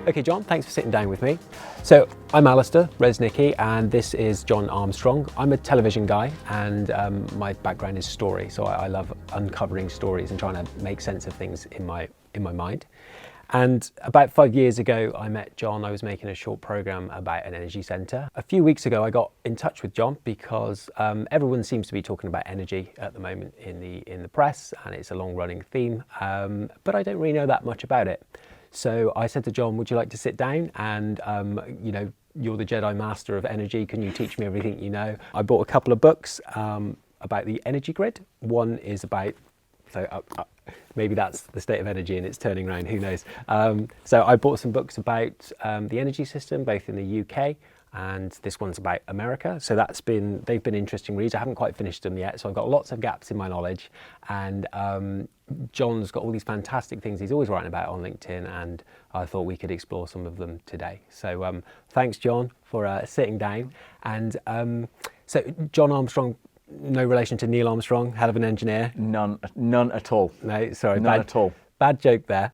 Okay, John, thanks for sitting down with me. So I'm Alastair Rzeznicki and this is John Armstrong. I'm a television guy and my background is story. So I love uncovering stories and trying to make sense of things in my mind. And about 5 years ago, I met John. I was making a short program about an energy centre. A few weeks ago, I got in touch with John because everyone seems to be talking about energy at the moment in the press, and it's a long-running theme, but I don't really know that much about it. So I said to John, would you like to sit down and, you're the Jedi Master of energy. Can you teach me everything you know? I bought a couple of books about the energy grid. One is about, maybe that's the state of energy and it's turning around, who knows. So I bought some books about the energy system, both in the UK, and this one's about America. So they've been interesting reads. I haven't quite finished them yet, so I've got lots of gaps in my knowledge. And John's got all these fantastic things he's always writing about on LinkedIn, and I thought we could explore some of them today. So thanks, John, for sitting down. And so John Armstrong, no relation to Neil Armstrong, hell of an engineer. None at all. No, sorry, none at all. Bad joke there.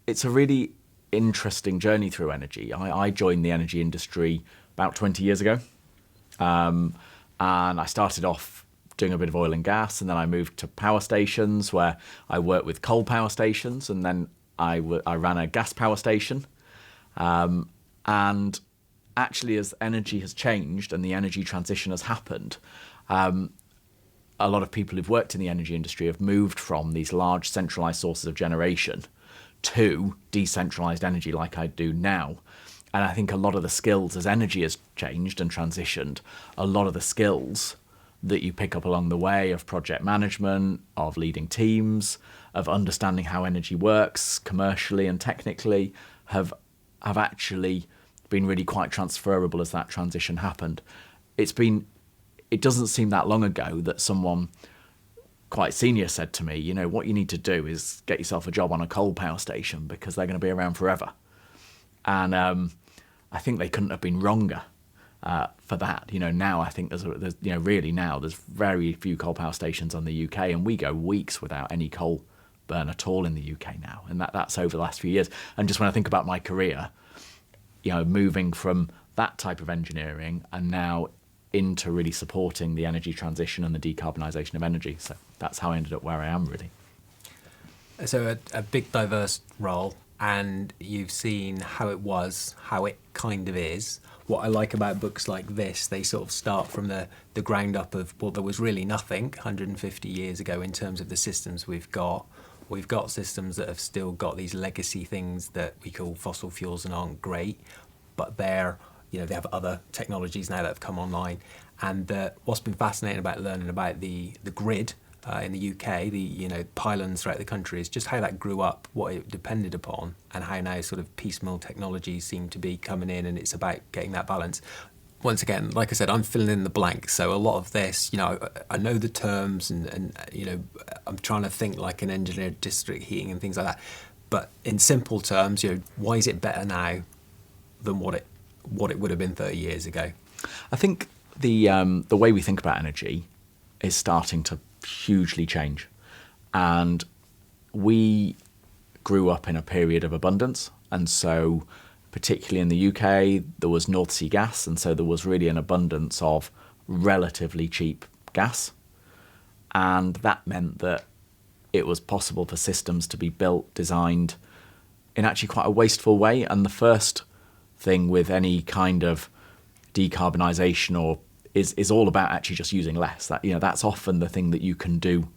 It's a really interesting journey through energy. I joined the energy industry about 20 years ago. And I started off doing a bit of oil and gas, and then I moved to power stations where I worked with coal power stations, and then I ran a gas power station. And actually, as energy has changed and the energy transition has happened, a lot of people who've worked in the energy industry have moved from these large centralized sources of generation to decentralized energy like I do now. And I think a lot of the skills, as energy has changed and transitioned, a lot of the skills that you pick up along the way of project management, of leading teams, of understanding how energy works commercially and technically have actually been really quite transferable as that transition happened. It doesn't seem that long ago that someone quite senior said to me, what you need to do is get yourself a job on a coal power station because they're going to be around forever. And I think they couldn't have been wronger for that. Now I think there's very few coal power stations on the UK, and we go weeks without any coal burn at all in the UK now, and that's over the last few years. And just when I think about my career, moving from that type of engineering and now into really supporting the energy transition and the decarbonisation of energy. So that's how I ended up where I am, really. So a big diverse role, and you've seen how it was, how it kind of is. What I like about books like this, they sort of start from the ground up of, well, there was really nothing 150 years ago in terms of the systems we've got. We've got systems that have still got these legacy things that we call fossil fuels and aren't great, but they have other technologies now that have come online. And what's been fascinating about learning about the grid in the UK, the pylons throughout the country, is just how that grew up, what it depended upon, and how now sort of piecemeal technologies seem to be coming in, and it's about getting that balance. Once again, like I said, I'm filling in the blanks. So a lot of this, I know the terms and I'm trying to think like an engineer, district heating and things like that. But in simple terms, why is it better now than what it would have been 30 years ago? I think the way we think about energy is starting to hugely change. And we grew up in a period of abundance, and so particularly in the UK, there was North Sea gas, and so there was really an abundance of relatively cheap gas. And that meant that it was possible for systems to be built, designed in actually quite a wasteful way. And the first thing with any kind of decarbonisation is all about actually just using less. That's often the thing that you can do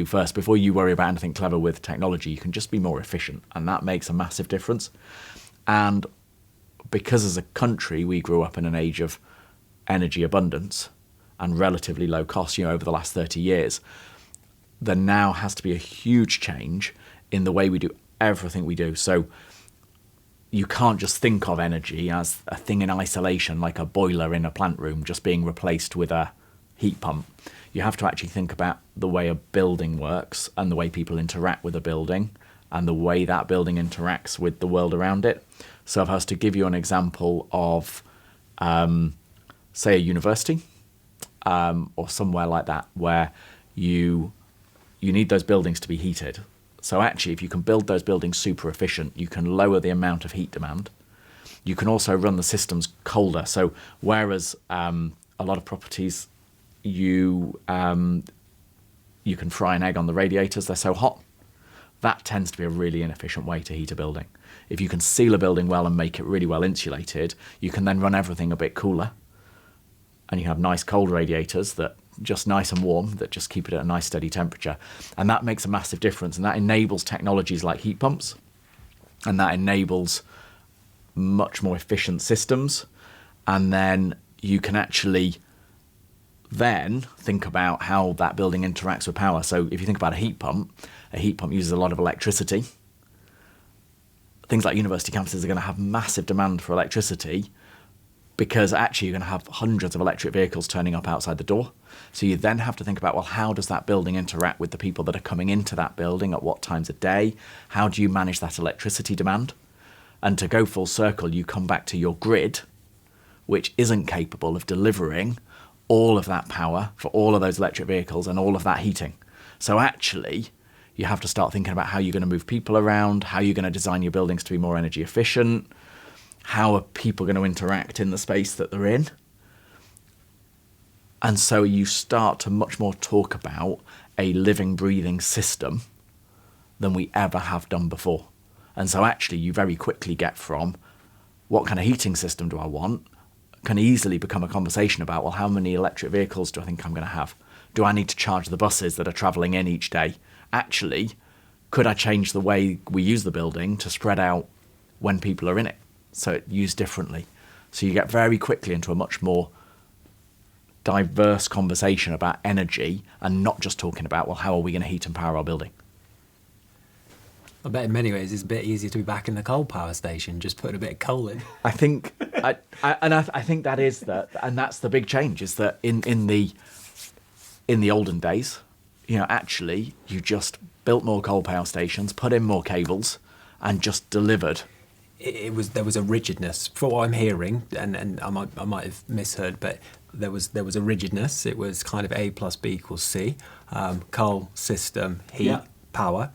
first. Before you worry about anything clever with technology, you can just be more efficient, and that makes a massive difference. And because as a country we grew up in an age of energy abundance and relatively low cost, over the last 30 years, there now has to be a huge change in the way we do everything we do. So you can't just think of energy as a thing in isolation, like a boiler in a plant room just being replaced with a heat pump. You have to actually think about the way a building works and the way people interact with a building and the way that building interacts with the world around it. So if I was to give you an example of, say, a university or somewhere like that, where you you need those buildings to be heated. So actually, if you can build those buildings super efficient, you can lower the amount of heat demand. You can also run the systems colder. So whereas a lot of properties, you can fry an egg on the radiators, they're so hot. That tends to be a really inefficient way to heat a building. If you can seal a building well and make it really well insulated, you can then run everything a bit cooler. And you have nice cold radiators that just nice and warm, that just keep it at a nice steady temperature. And that makes a massive difference. And that enables technologies like heat pumps. And that enables much more efficient systems. And then you can actually then think about how that building interacts with power. So if you think about a heat pump uses a lot of electricity. Things like university campuses are going to have massive demand for electricity because actually you're going to have hundreds of electric vehicles turning up outside the door. So you then have to think about, well, how does that building interact with the people that are coming into that building at what times of day? How do you manage that electricity demand? And to go full circle, you come back to your grid, which isn't capable of delivering all of that power for all of those electric vehicles and all of that heating. So actually, you have to start thinking about how you're going to move people around, how you're going to design your buildings to be more energy efficient, how are people going to interact in the space that they're in. And so you start to much more talk about a living, breathing system than we ever have done before. And so actually you very quickly get from what kind of heating system do I want can easily become a conversation about, well, how many electric vehicles do I think I'm going to have? Do I need to charge the buses that are travelling in each day? Actually, could I change the way we use the building to spread out when people are in it, so it's used differently? So you get very quickly into a much more diverse conversation about energy and not just talking about, well, how are we going to heat and power our building? I bet in many ways it's a bit easier to be back in the coal power station, just putting a bit of coal in. I think, I think that is that, and that's the big change, is that in the olden days, actually you just built more coal power stations, put in more cables, and just delivered. There was a rigidness, for what I'm hearing, and I might have misheard, but there was a rigidness. It was kind of A plus B equals C, coal, system, heat, power.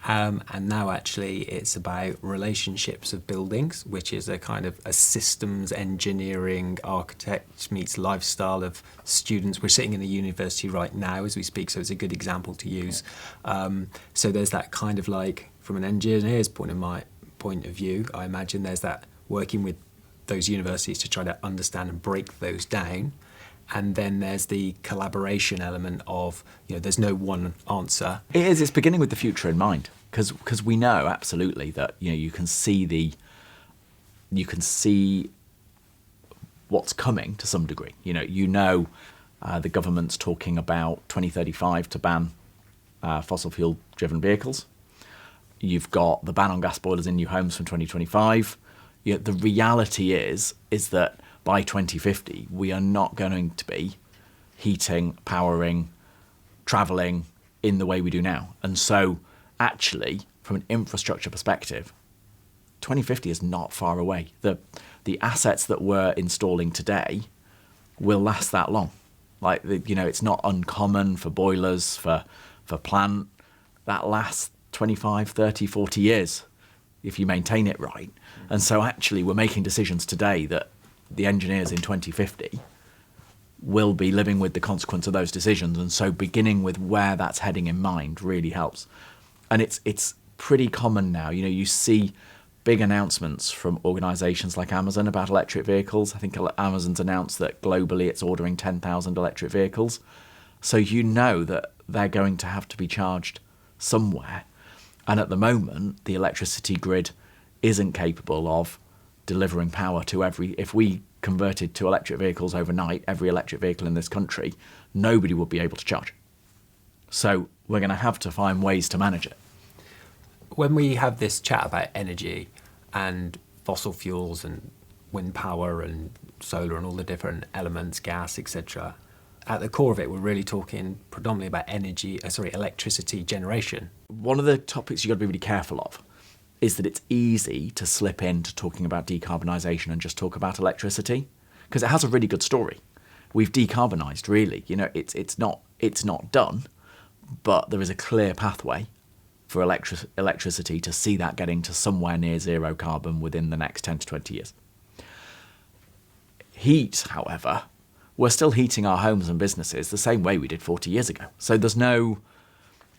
And now actually it's about relationships of buildings, which is a kind of a systems engineering architect meets lifestyle of students. We're sitting in a university right now as we speak, so it's a good example to use. So there's that kind of like, from an engineer's point of view, I imagine there's that working with those universities to try to understand and break those down. And then there's the collaboration element of, there's no one answer. It's beginning with the future in mind, because we know absolutely that, you can see what's coming to some degree. The government's talking about 2035 to ban fossil fuel driven vehicles. You've got the ban on gas boilers in new homes from 2025. The reality is that by 2050, we are not going to be heating, powering, travelling in the way we do now. And so, actually, from an infrastructure perspective, 2050 is not far away. The assets that we're installing today will last that long. It's not uncommon for boilers, for plant, that lasts 25, 30, 40 years if you maintain it right. And so, actually, we're making decisions today that the engineers in 2050 will be living with the consequence of those decisions, and so beginning with where that's heading in mind really helps. And it's pretty common now. You see big announcements from organisations like Amazon about electric vehicles. I think Amazon's announced that globally it's ordering 10,000 electric vehicles. So that they're going to have to be charged somewhere. And at the moment, the electricity grid isn't capable of delivering power to if we converted to electric vehicles overnight, every electric vehicle in this country, nobody would be able to charge. So we're going to have to find ways to manage it. When we have this chat about energy and fossil fuels and wind power and solar and all the different elements, gas, etc., at the core of it, we're really talking predominantly about electricity generation. One of the topics you've got to be really careful of is that it's easy to slip into talking about decarbonisation and just talk about electricity, because it has a really good story. We've decarbonised, really. It's not done, but there is a clear pathway for electricity to see that getting to somewhere near zero carbon within the next 10 to 20 years. Heat, however, we're still heating our homes and businesses the same way we did 40 years ago. So there's no...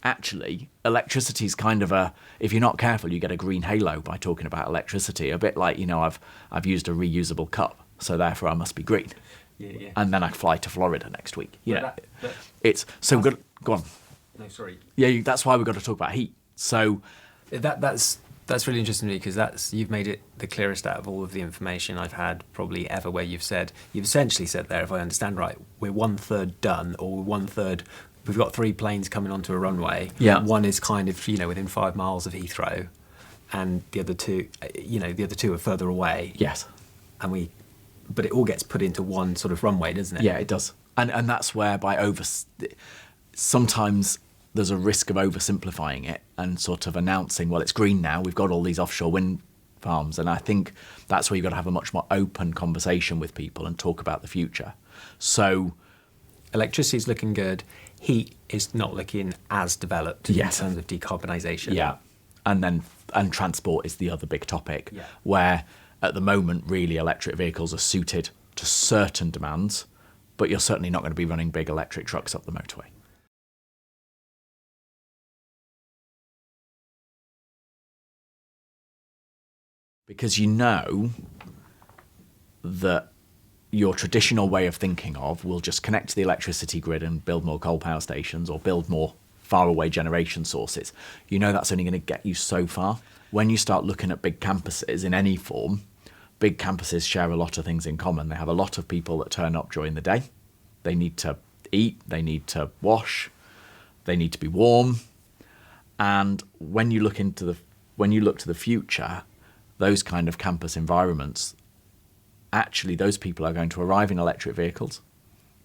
Actually, electricity is kind of if you're not careful, you get a green halo by talking about electricity. A bit like, I've used a reusable cup, so therefore I must be green. Yeah. And then I fly to Florida next week. But It's so good. Go on. No, sorry. Yeah, that's why we've got to talk about heat. So That's really interesting to me, because you've made it the clearest out of all of the information I've had probably ever, where you've essentially said there, if I understand right, we're 1/3 done, or 1/3. We've got 3 planes coming onto a runway. Yeah. One is kind of within 5 miles of Heathrow, and the other two, are further away. yes, But it all gets put into one sort of runway, doesn't it? yeah, it does. And that's where sometimes there's a risk of oversimplifying it and sort of announcing, well, it's green now. We've got all these offshore wind farms, and I think that's where you've got to have a much more open conversation with people and talk about the future. So Electricity is looking good. Heat is not looking as developed Yes. in terms of decarbonisation. yeah, and transport is the other big topic, Yeah. where at the moment really electric vehicles are suited to certain demands, but you're certainly not going to be running big electric trucks up the motorway. Because you know that your traditional way of thinking of will just connect to the electricity grid and build more coal power stations or build more faraway generation sources. You know that's only going to get you so far. When you start looking at big campuses in any form, big campuses share a lot of things in common. They have a lot of people that turn up during the day. They need to eat, they need to wash, they need to be warm. And when you look to the future, those kind of campus environments, actually those people are going to arrive in electric vehicles,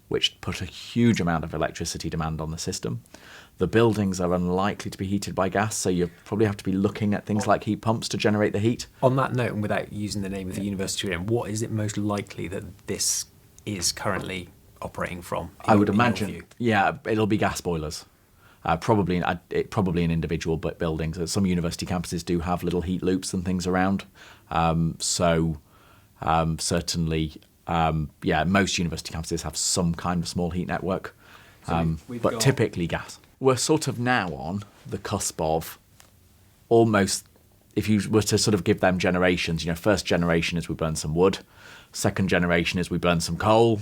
which put a huge amount of electricity demand on the system. The buildings are unlikely to be heated by gas, so you probably have to be looking at things like heat pumps to generate the heat. On that note, and without using the name of the university you're in, what is it most likely that this is currently operating from? I would in your imagine, view? yeah, it'll be gas boilers. Probably in individual buildings. Some university campuses do have little heat loops and things around. Certainly, most university campuses have some kind of small heat network, but typically gas. We're sort of now on the cusp of almost, if you were to sort of give them generations, first generation is we burn some wood, second generation is we burn some coal,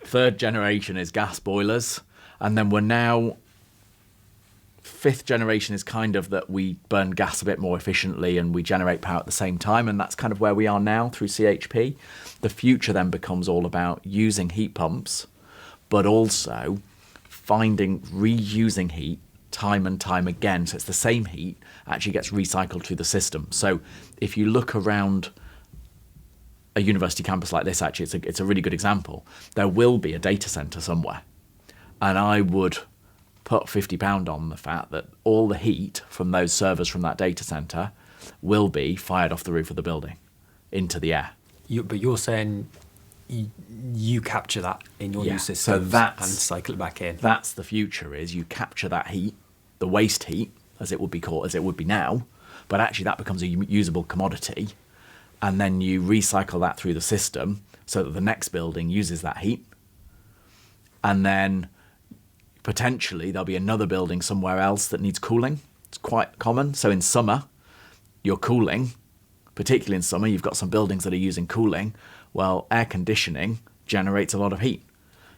third generation is gas boilers, and then we're now... Fifth generation is kind of that we burn gas a bit more efficiently and we generate power at the same time, and that's kind of where we are now through CHP. The future then becomes all about using heat pumps, but also reusing heat time and time again. So it's the same heat actually gets recycled through the system. So if you look around a university campus like this, actually it's a really good example. There will be a data centre somewhere, and I would put £50 on the fact that all the heat from those servers from that data centre will be fired off the roof of the building into the air. But you're saying you capture that in your new systems and cycle it back in. That's the future, is you capture that heat, the waste heat, as it would be now, but actually that becomes a usable commodity, and then you recycle that through the system so that the next building uses that heat, and then potentially there'll be another building somewhere else that needs cooling. It's quite common. So in summer, you're cooling, particularly in summer, you've got some buildings that are using cooling. Well, air conditioning generates a lot of heat.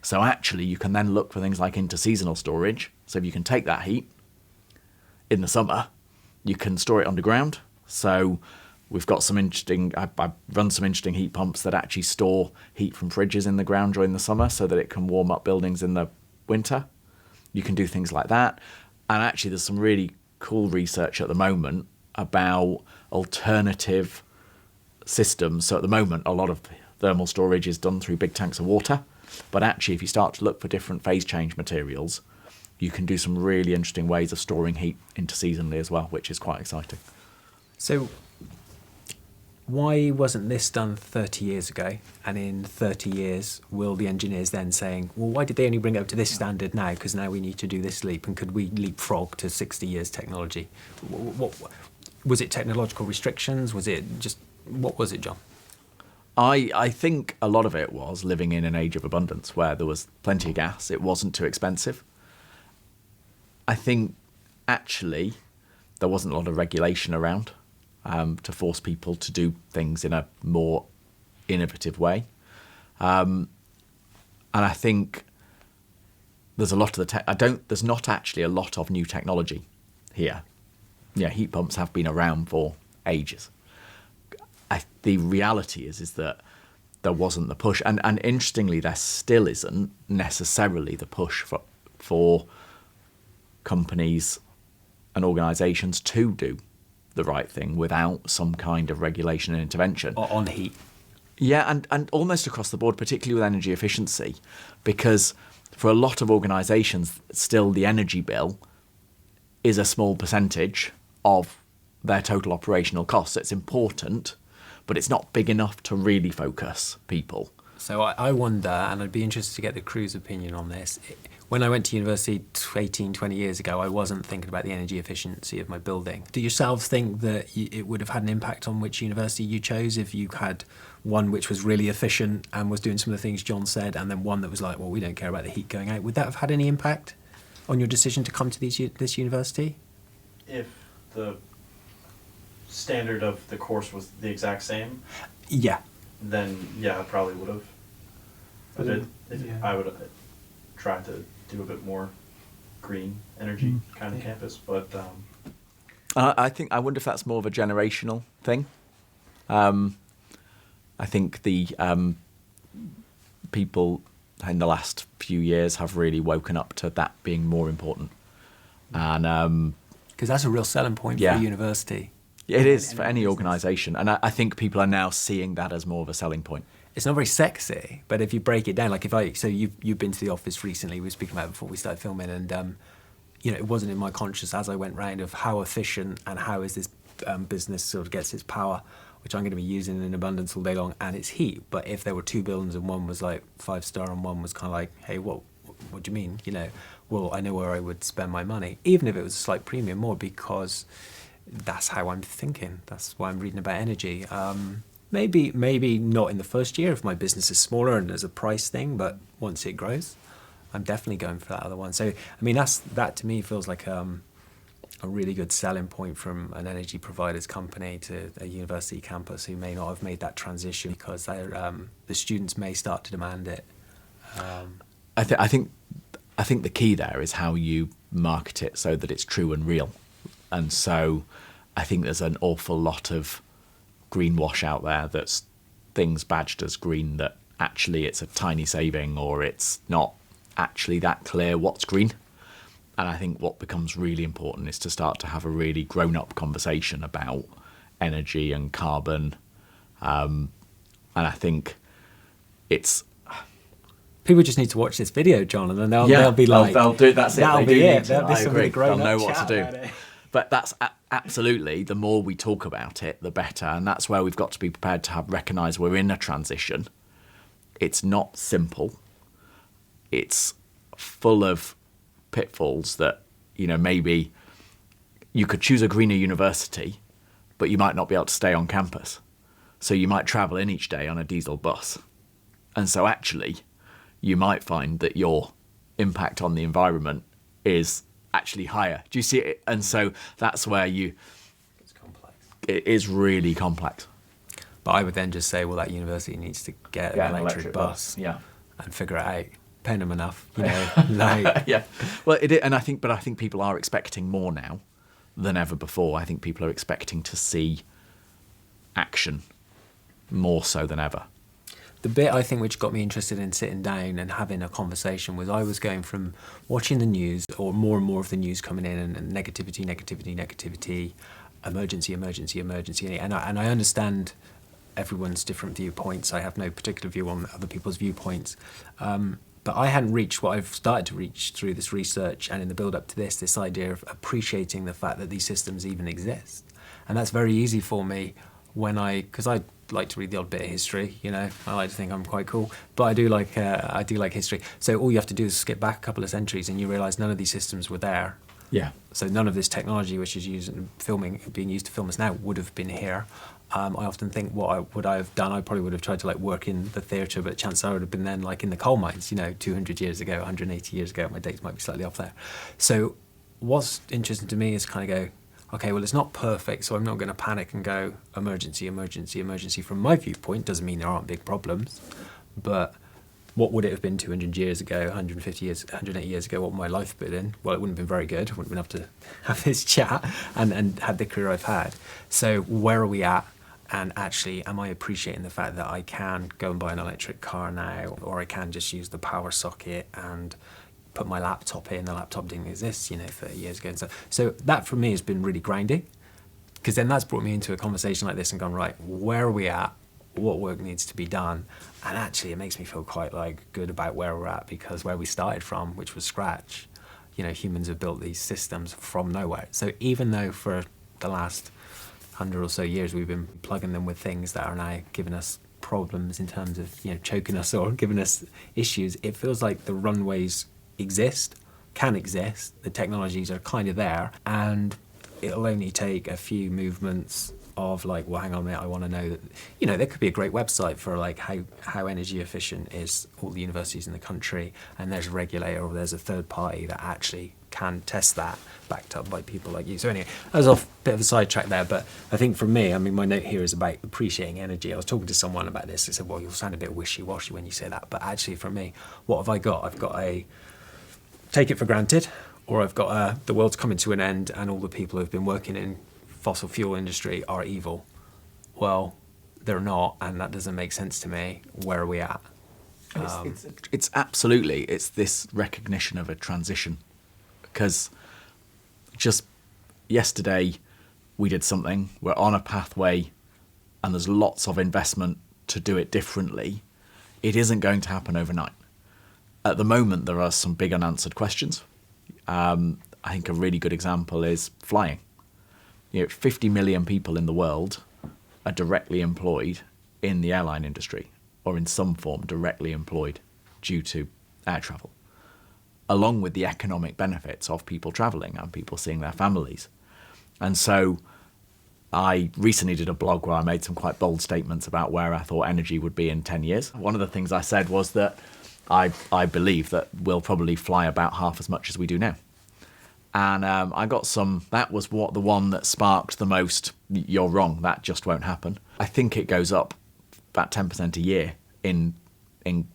So actually you can then look for things like interseasonal storage. So if you can take that heat in the summer, you can store it underground. So we've got some interesting, I run some interesting heat pumps that actually store heat from fridges in the ground during the summer so that it can warm up buildings in the winter. You can do things like that. And actually there's some really cool research at the moment about alternative systems. So at the moment, a lot of thermal storage is done through big tanks of water. But actually, if you start to look for different phase change materials, you can do some really interesting ways of storing heat interseasonally as well, which is quite exciting. So Why wasn't this done 30 years ago? And in 30 years, will the engineers then saying, well, why did they only bring it up to this standard now? Because now we need to do this leap. And could we leapfrog to 60 years technology? What was it technological restrictions? Was it just, what was it, John? I think a lot of it was living in an age of abundance where there was plenty of gas. It wasn't too expensive. I think actually there wasn't a lot of regulation around to force people to do things in a more innovative way. And I think there's a lot of there's not actually a lot of new technology here. Yeah, heat pumps have been around for ages. The reality is that there wasn't the push. And interestingly, there still isn't necessarily the push for companies and organisations to do the right thing without some kind of regulation and intervention. On heat. Yeah, and almost across the board, particularly with energy efficiency, because for a lot of organisations, still the energy bill is a small percentage of their total operational costs. It's important, but it's not big enough to really focus people. So I wonder, and I'd be interested to get the crew's opinion on this. When I went to university 18, 20 years ago, I wasn't thinking about the energy efficiency of my building. Do yourselves think that it would have had an impact on which university you chose if you had one which was really efficient and was doing some of the things John said, and then one that was like, well, we don't care about the heat going out? Would that have had any impact on your decision to come to this university? If the standard of the course was the exact same, Yeah. then yeah, I probably would have. I would have tried to do a bit more green energy kind of campus, but I wonder if that's more of a generational thing. I think the people in the last few years have really woken up to that being more important, and because that's a real selling point for a university. It is for any organisation, and I think people are now seeing that as more of a selling point. It's not very sexy, but if you break it down, like you've been to the office recently, we were speaking about it before we started filming, and it wasn't in my conscious as I went round of how efficient and how is this business sort of gets its power, which I'm going to be using in abundance all day long, and it's heat. But if there were two buildings and one was like 5-star and one was kind of like, hey, what do you mean? Well, I know where I would spend my money, even if it was a slight premium more, because that's how I'm thinking. That's why I'm reading about energy. Maybe not in the first year if my business is smaller and there's a price thing, but once it grows, I'm definitely going for that other one. So, I mean, that to me feels like a really good selling point from an energy provider's company to a university campus who may not have made that transition because the students may start to demand it. I think the key there is how you market it so that it's true and real. And so I think there's an awful lot of greenwash out there that's things badged as green that actually it's a tiny saving or it's not actually that clear what's green. And I think what becomes really important is to start to have a really grown-up conversation about energy and carbon. And I think it's... People just need to watch this video, John, and then they'll be like... They'll do it, that's it. That'll be it. I agree. They'll know what to do. But that's absolutely, the more we talk about it, the better. And that's where we've got to be prepared to recognise we're in a transition. It's not simple. It's full of pitfalls that, maybe you could choose a greener university, but you might not be able to stay on campus. So you might travel in each day on a diesel bus. And so actually, you might find that your impact on the environment is actually higher. Do you see it? And so that's where it's complex. It is really complex. But I would then just say, well, that university needs to get an electric bus. Yeah. And figure it out. Paying them enough, like... Yeah. Well, it is, and I think people are expecting more now than ever before. I think people are expecting to see action more so than ever. The bit I think which got me interested in sitting down and having a conversation was I was going from watching the news, or more and more of the news coming in, and negativity, emergency, and I understand everyone's different viewpoints. I have no particular view on other people's viewpoints, but I hadn't reached what I've started to reach through this research and in the build-up to this idea of appreciating the fact that these systems even exist. And that's very easy for me because I like to read the odd bit of history, you know, I like to think I'm quite cool, but I do like history. So all you have to do is skip back a couple of centuries and you realise none of these systems were there. Yeah. So none of this technology which is being used to film us now would have been here. I often think what would I have done? I probably would have tried to like work in the theatre, but chances are I would have been then like in the coal mines, you know, 200 years ago, 180 years ago. My dates might be slightly off there. So what's interesting to me is kind of go, okay, well, it's not perfect, so I'm not going to panic and go emergency, emergency, emergency. From my viewpoint, doesn't mean there aren't big problems, but what would it have been 200 years ago, 150 years, 180 years ago? What would my life been in? Well, it wouldn't have been very good. I wouldn't have been able to have this chat and had the career I've had. So where are we at? And actually, am I appreciating the fact that I can go and buy an electric car now, or I can just use the power socket and put my laptop in? The laptop didn't exist, you know, 30 years ago. And so that for me has been really grinding, because then that's brought me into a conversation like this and gone, right, where are we at? What work needs to be done? And actually, it makes me feel quite like good about where we're at, because where we started from, which was scratch, you know, humans have built these systems from nowhere. So even though for the last 100 or so years we've been plugging them with things that are now giving us problems in terms of, you know, choking us or giving us issues, it feels like the runways can exist, the technologies are kind of there, and it'll only take a few movements of like, well, hang on a minute, I want to know that, you know, there could be a great website for like how energy efficient is all the universities in the country, and there's a regulator or there's a third party that actually can test that, backed up by people like you. So anyway, that was off a bit of a sidetrack there, but I think for me, I mean, my note here is about appreciating energy. I was talking to someone about this. I said, well, you'll sound a bit wishy-washy when you say that, but actually for me, what have I got? I've got a take it for granted, or I've got the world's coming to an end and all the people who've been working in fossil fuel industry are evil. Well, they're not, and that doesn't make sense to me. Where are we at? It's absolutely, it's this recognition of a transition, because just yesterday we did something, we're on a pathway, and there's lots of investment to do it differently. It isn't going to happen overnight. At the moment, there are some big unanswered questions. I think a really good example is flying. You know, 50 million people in the world are directly employed in the airline industry, or in some form directly employed due to air travel, along with the economic benefits of people travelling and people seeing their families. And so I recently did a blog where I made some quite bold statements about where I thought energy would be in 10 years. One of the things I said was that I believe that we'll probably fly about half as much as we do now. And I got that was the one that sparked the most, you're wrong, that just won't happen. I think it goes up about 10% a year in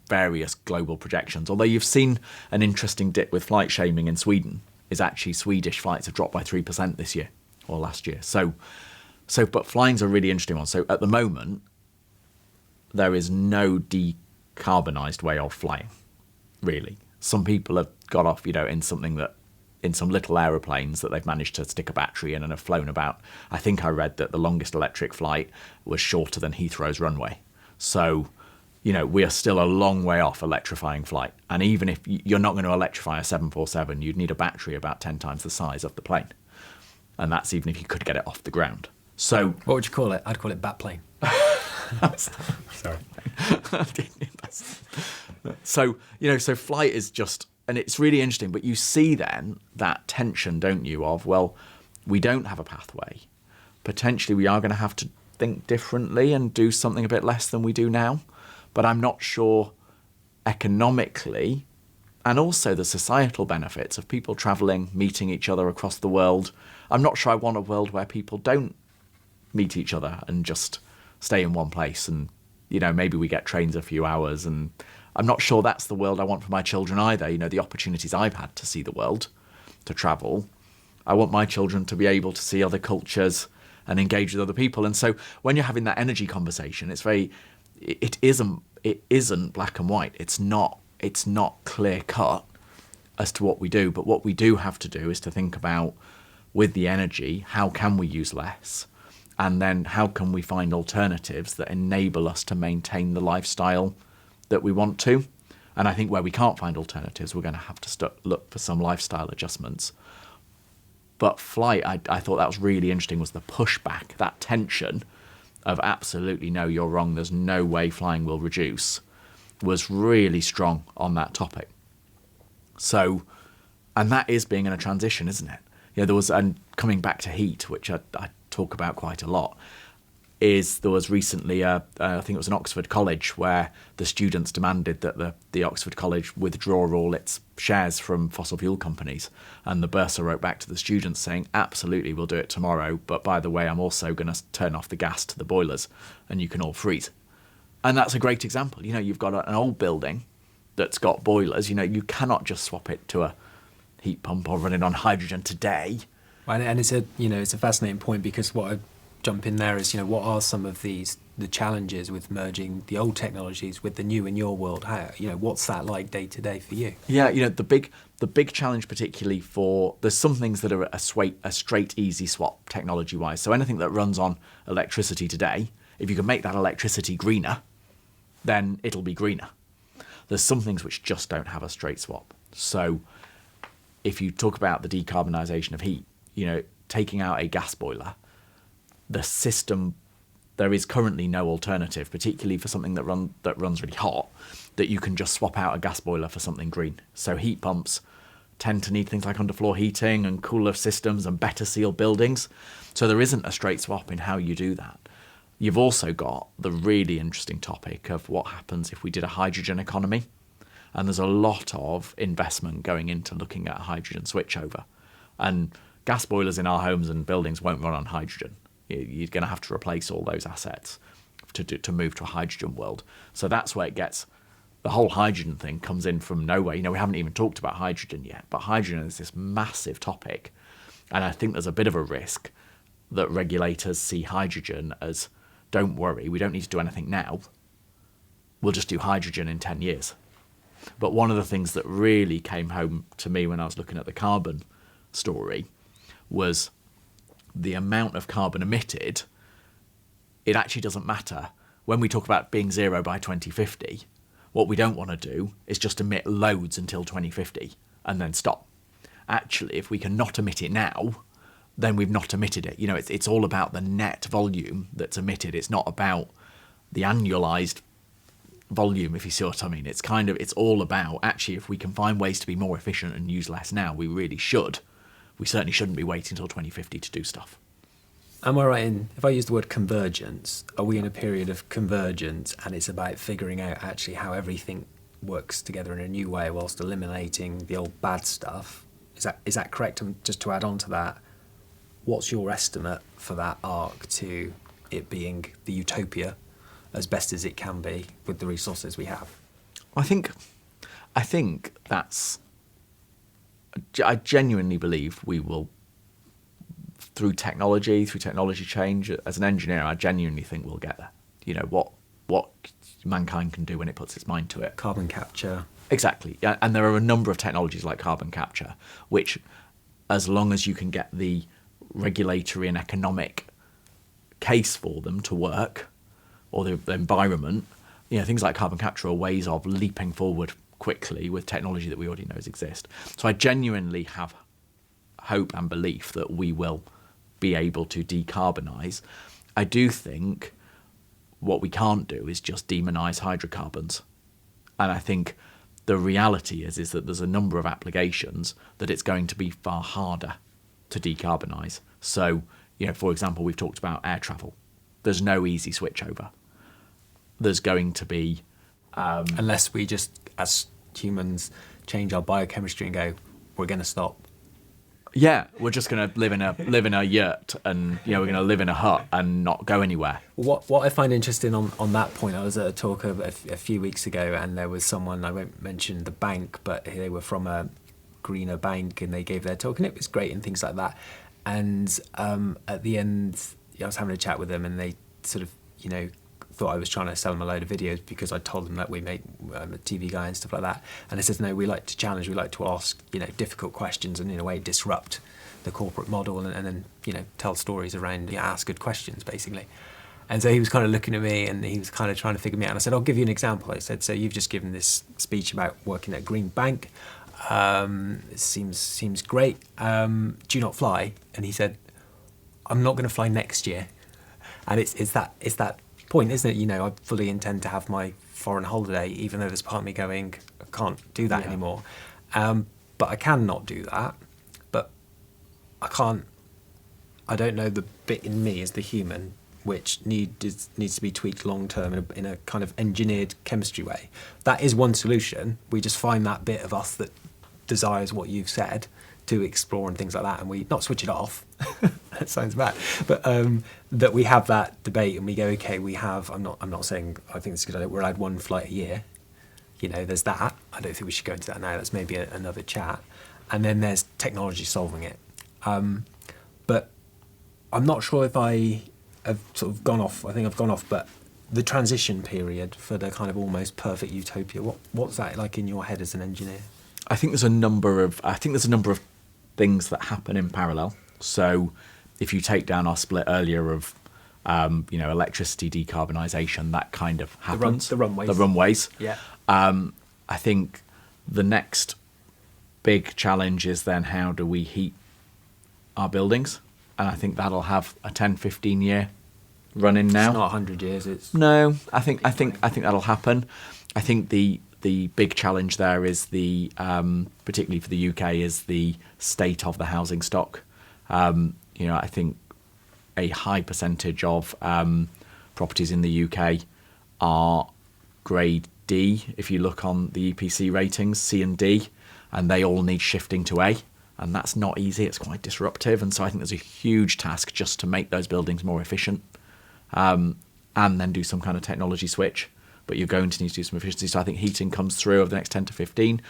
various global projections. Although you've seen an interesting dip with flight shaming in Sweden, is actually Swedish flights have dropped by 3% this year, or last year. But flying's a really interesting one. So at the moment, there is no decarbonised way of flying, really. Some people have got off, you know, in some little aeroplanes that they've managed to stick a battery in and have flown about. I think I read that the longest electric flight was shorter than Heathrow's runway. So, you know, we are still a long way off electrifying flight. And even if you're not going to electrify a 747, you'd need a battery about 10 times the size of the plane. And that's even if you could get it off the ground. So what would you call it? I'd call it Batplane. Sorry. So, you know, so flight is just, and it's really interesting, but you see then that tension, don't you, of, well, we don't have a pathway. Potentially we are going to have to think differently and do something a bit less than we do now. But I'm not sure economically, and also the societal benefits of people travelling, meeting each other across the world. I'm not sure I want a world where people don't meet each other and just stay in one place and, you know, maybe we get trains a few hours, and I'm not sure that's the world I want for my children either. You know, the opportunities I've had to see the world, to travel, I want my children to be able to see other cultures and engage with other people. And so when you're having that energy conversation, it isn't black and white. It's not clear cut as to what we do. But what we do have to do is to think about, with the energy, how can we use less? And then how can we find alternatives that enable us to maintain the lifestyle that we want to? And I think where we can't find alternatives, we're going to have to look for some lifestyle adjustments. But flight, I thought that was really interesting, was the pushback, that tension of absolutely no, you're wrong, there's no way flying will reduce, was really strong on that topic. So, and that is being in a transition, isn't it? There was, and coming back to heat, which I talk about quite a lot, there was recently, I think it was an Oxford College, where the students demanded that the Oxford College withdraw all its shares from fossil fuel companies. And the bursar wrote back to the students saying, absolutely, we'll do it tomorrow. But by the way, I'm also going to turn off the gas to the boilers and you can all freeze. And that's a great example. You've got an old building that's got boilers. You cannot just swap it to a heat pump or run it on hydrogen today. And it's a fascinating point, because what I jump in there is, what are some of the challenges with merging the old technologies with the new in your world? How, what's that like day to day for you? Yeah, the big challenge, particularly there's some things that are a straight easy swap technology wise. So anything that runs on electricity today, if you can make that electricity greener, then it'll be greener. There's some things which just don't have a straight swap. So if you talk about the decarbonisation of heat, taking out a gas boiler, the system, there is currently no alternative, particularly for something that runs really hot, that you can just swap out a gas boiler for something green. So heat pumps tend to need things like underfloor heating and cooler systems and better sealed buildings. So there isn't a straight swap in how you do that. You've also got the really interesting topic of what happens if we did a hydrogen economy. And there's a lot of investment going into looking at a hydrogen switchover. And gas boilers in our homes and buildings won't run on hydrogen. You're going to have to replace all those assets to move to a hydrogen world. So that's where the whole hydrogen thing comes in from nowhere. We haven't even talked about hydrogen yet, but hydrogen is this massive topic. And I think there's a bit of a risk that regulators see hydrogen as, don't worry, we don't need to do anything now. We'll just do hydrogen in 10 years. But one of the things that really came home to me when I was looking at the carbon story was the amount of carbon emitted. It actually doesn't matter. When we talk about being zero by 2050, what we don't want to do is just emit loads until 2050 and then stop. Actually, if we can not emit it now, then we've not emitted it. It's all about the net volume that's emitted. It's not about the annualized volume, if you see what I mean. It's all about, actually, if we can find ways to be more efficient and use less now, we really should. We certainly shouldn't be waiting until 2050 to do stuff. Am I right in, if I use the word convergence, are we in a period of convergence and it's about figuring out actually how everything works together in a new way whilst eliminating the old bad stuff? Is that correct? And just to add on to that, what's your estimate for that arc to it being the utopia as best as it can be with the resources we have? I think I genuinely believe we will, through technology change, as an engineer, I genuinely think we'll get there. What mankind can do when it puts its mind to it. Carbon capture. Exactly. Yeah, and there are a number of technologies like carbon capture, which, as long as you can get the regulatory and economic case for them to work, or the environment, things like carbon capture are ways of leaping forward quickly with technology that we already know exists. So I genuinely have hope and belief that we will be able to decarbonise. I do think what we can't do is just demonise hydrocarbons. And I think the reality is that there's a number of applications that it's going to be far harder to decarbonise. So, for example, we've talked about air travel. There's no easy switchover. There's going to be... unless we just, as humans, change our biochemistry and go, we're going to stop. Yeah, we're just going to live in a yurt, and we're going to live in a hut and not go anywhere. What I find interesting on that point, I was at a talk a few weeks ago, and there was someone, I won't mention the bank, but they were from a greener bank, and they gave their talk, and it was great and things like that. And at the end, I was having a chat with them, and they sort of, thought I was trying to sell them a load of videos because I told them that we make I'm a TV guy and stuff like that. And I said, no, we like to challenge, we like to ask, difficult questions and in a way disrupt the corporate model and then, tell stories around, ask good questions basically. And so he was kind of looking at me and he was kind of trying to figure me out. And I said, I'll give you an example. I said, so you've just given this speech about working at a green bank. It seems great. Do you not fly? And he said, I'm not going to fly next year. And it's that point, isn't it? You know, I fully intend to have my foreign holiday, even though there's part of me going, I can't do that anymore. But I can not do that. But I don't know the bit in me as the human which needs to be tweaked long term in a kind of engineered chemistry way. That is one solution. We just find that bit of us that desires what you've said to explore and things like that, and we not switch it off. That sounds bad, but that we have that debate and we go, okay, we have. I'm not saying I think it's a good idea. We're allowed one flight a year. You know, there's that. I don't think we should go into that now. That's maybe another chat. And then there's technology solving it. But I'm not sure if I have sort of gone off. I think I've gone off, but the transition period for the kind of almost perfect utopia. What's that like in your head as an engineer? I think there's a number of things that happen in parallel. So if you take down our split earlier of electricity decarbonisation, that kind of happens. The runways. Yeah. I think the next big challenge is then how do we heat our buildings? And I think that'll have a 10, 15 year run in now. It's not 100 years. No, I think that'll happen. I think the big challenge there is particularly for the UK, is the state of the housing stock. I think a high percentage of properties in the UK are grade D. If you look on the EPC ratings, C and D, and they all need shifting to A. And that's not easy. It's quite disruptive. And so I think there's a huge task just to make those buildings more efficient, and then do some kind of technology switch. But you're going to need to do some efficiency. So I think heating comes through over the next 10 to 15.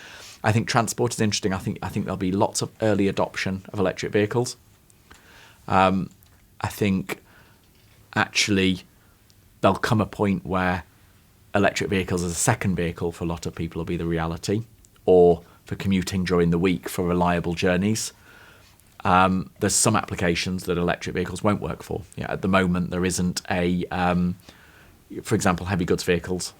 I think transport is interesting. I think there'll be lots of early adoption of electric vehicles. I think actually there'll come a point where electric vehicles as a second vehicle for a lot of people will be the reality, or for commuting during the week for reliable journeys. There's some applications that electric vehicles won't work for. At the moment, there isn't for example, heavy goods vehicles.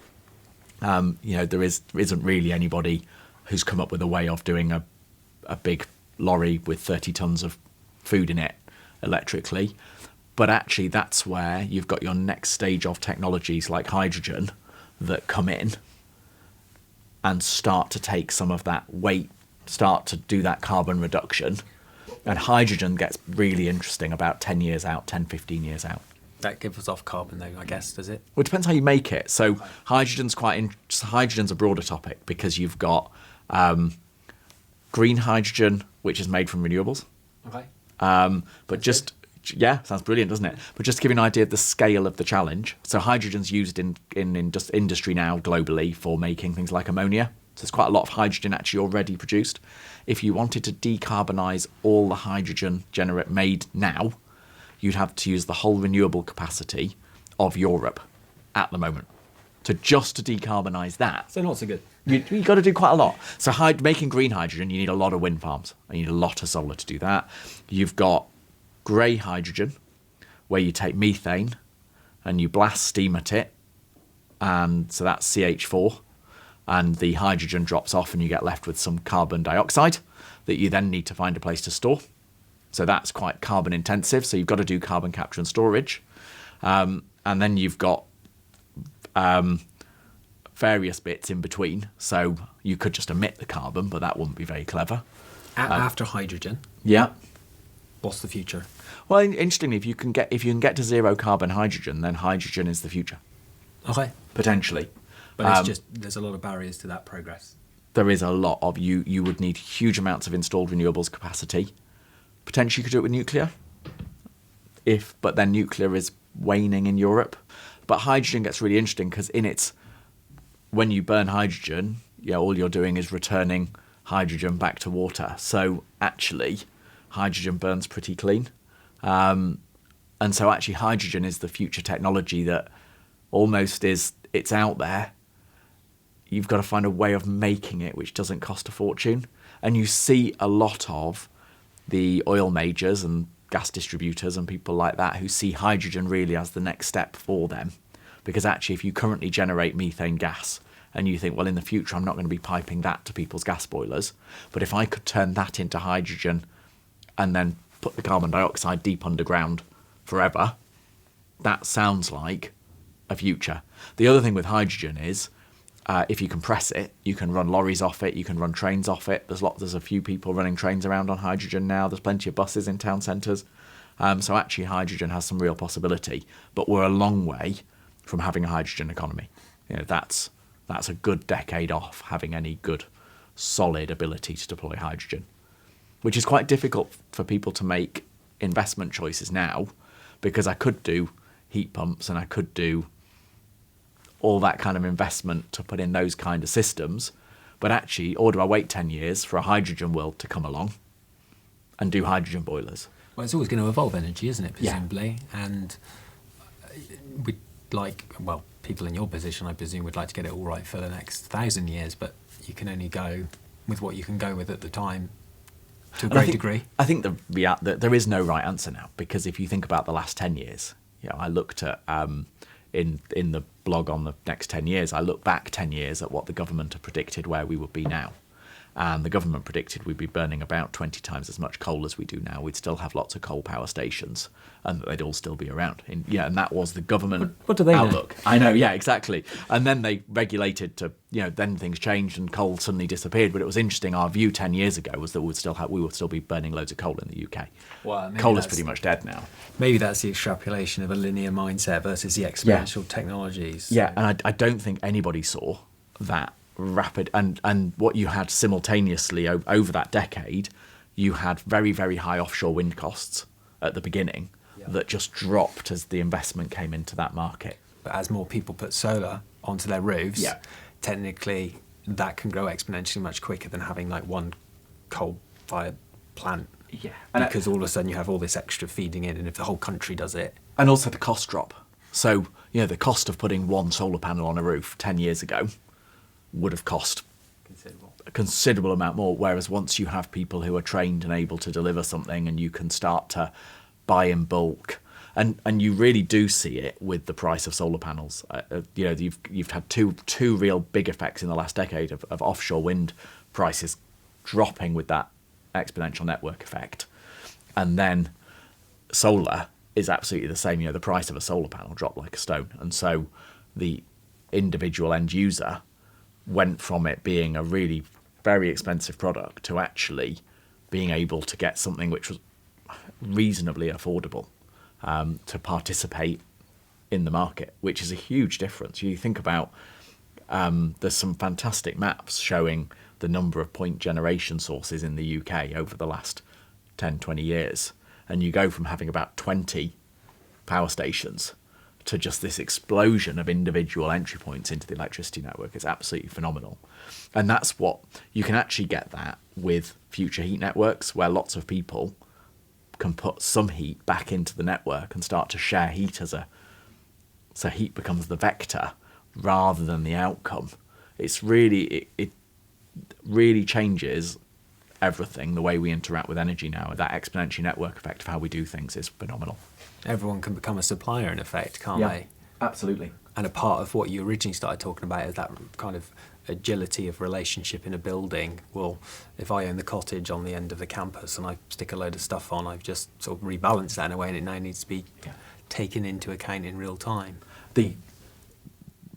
There isn't really anybody who's come up with a way of doing a big lorry with 30 tons of food in it electrically. But actually, that's where you've got your next stage of technologies like hydrogen that come in and start to take some of that weight, start to do that carbon reduction. And hydrogen gets really interesting about 10 years out, 10, 15 years out. That gives us off carbon though, I guess, does it? Well, it depends how you make it. So hydrogen's a broader topic because you've got green hydrogen, which is made from renewables. Okay. Sounds brilliant, doesn't it? But just to give you an idea of the scale of the challenge. So hydrogen's used in industry now globally for making things like ammonia. So there's quite a lot of hydrogen actually already produced. If you wanted to decarbonise all the hydrogen made now, you'd have to use the whole renewable capacity of Europe at the moment. So just to decarbonise that. So not so good. You've got to do quite a lot. So making green hydrogen, you need a lot of wind farms. And you need a lot of solar to do that. You've got grey hydrogen, where you take methane and you blast steam at it. And so that's CH4. And the hydrogen drops off and you get left with some carbon dioxide that you then need to find a place to store. So that's quite carbon intensive. So you've got to do carbon capture and storage. And then you've got various bits in between. So you could just emit the carbon, but that wouldn't be very clever. After hydrogen, Yeah. what's the future? Well, interestingly, if you can get to zero carbon hydrogen, then hydrogen is the future. Okay. Potentially. But there's a lot of barriers to that progress. There is a lot of you would need huge amounts of installed renewables capacity. Potentially you could do it with nuclear. But then nuclear is waning in Europe. But hydrogen gets really interesting because when you burn hydrogen, all you're doing is returning hydrogen back to water. So actually, hydrogen burns pretty clean. And so actually hydrogen is the future technology that almost it's out there. You've got to find a way of making it which doesn't cost a fortune. And you see a lot of the oil majors and gas distributors and people like that who see hydrogen really as the next step for them. Because actually, if you currently generate methane gas and you think, well, in the future, I'm not going to be piping that to people's gas boilers. But if I could turn that into hydrogen and then put the carbon dioxide deep underground forever, that sounds like a future. The other thing with hydrogen is, if you compress it, you can run lorries off it, you can run trains off it. There's a few people running trains around on hydrogen now. There's plenty of buses in town centres. So actually hydrogen has some real possibility, but we're a long way from having a hydrogen economy. That's a good decade off having any good, solid ability to deploy hydrogen, which is quite difficult for people to make investment choices now, because I could do heat pumps and I could do all that kind of investment to put in those kind of systems, but actually, or do I wait 10 years for a hydrogen world to come along and do hydrogen boilers? Well, it's always going to evolve energy, isn't it, Yeah. presumably? And we'd like, well, people in your position, I presume, would like to get it all right for the next 1,000 years, but you can only go with what you can go with at the time to a And great degree. I think there is no right answer now, because if you think about the last 10 years, I looked at, in the blog on the next 10 years, I looked back 10 years at what the government had predicted where we would be now. And the government predicted we'd be burning about 20 times as much coal as we do now. We'd still have lots of coal power stations, and that they'd all still be around. And that was the government What do they know? outlook. I know, yeah, exactly. And then they regulated to, then things changed and coal suddenly disappeared. But it was interesting. Our view 10 years ago was that we would still be burning loads of coal in the UK. Well, maybe coal is that's- pretty much dead now. Maybe that's the extrapolation of a linear mindset versus the exponential technologies. Yeah, and I don't think anybody saw that rapid, and what you had simultaneously over that decade, you had very, very high offshore wind costs at the beginning that just dropped as the investment came into that market. But as more people put solar onto their roofs, Yeah. technically that can grow exponentially much quicker than having like one coal-fired plant. Yeah. Because all of a sudden you have all this extra feeding in, and if the whole country does it, And also the cost drop. So, the cost of putting one solar panel on a roof 10 years ago would have cost a considerable amount more, whereas once you have people who are trained and able to deliver something, and you can start to buy in bulk, and you really do see it with the price of solar panels. You've had two real big effects in the last decade of offshore wind prices dropping with that exponential network effect, and then solar is absolutely the same. The price of a solar panel dropped like a stone, and so the individual end user went from it being a really very expensive product to actually being able to get something which was reasonably affordable to participate in the market, which is a huge difference. You think about, there's some fantastic maps showing the number of point generation sources in the UK over the last 10, 20 years. And you go from having about 20 power stations to just this explosion of individual entry points into the electricity network. It's absolutely phenomenal. And that's what you can actually get that with future heat networks, where lots of people can put some heat back into the network and start to share heat so heat becomes the vector rather than the outcome. It's really, it really changes everything, the way we interact with energy now. That exponential network effect of how we do things is phenomenal. everyone can become a supplier in effect, can't they? Absolutely. And a part of what you originally started talking about is that kind of agility of relationship in a building. Well, if I own the cottage on the end of the campus and I stick a load of stuff on, I've just sort of rebalanced that in a way, and it now needs to be taken into account in real time.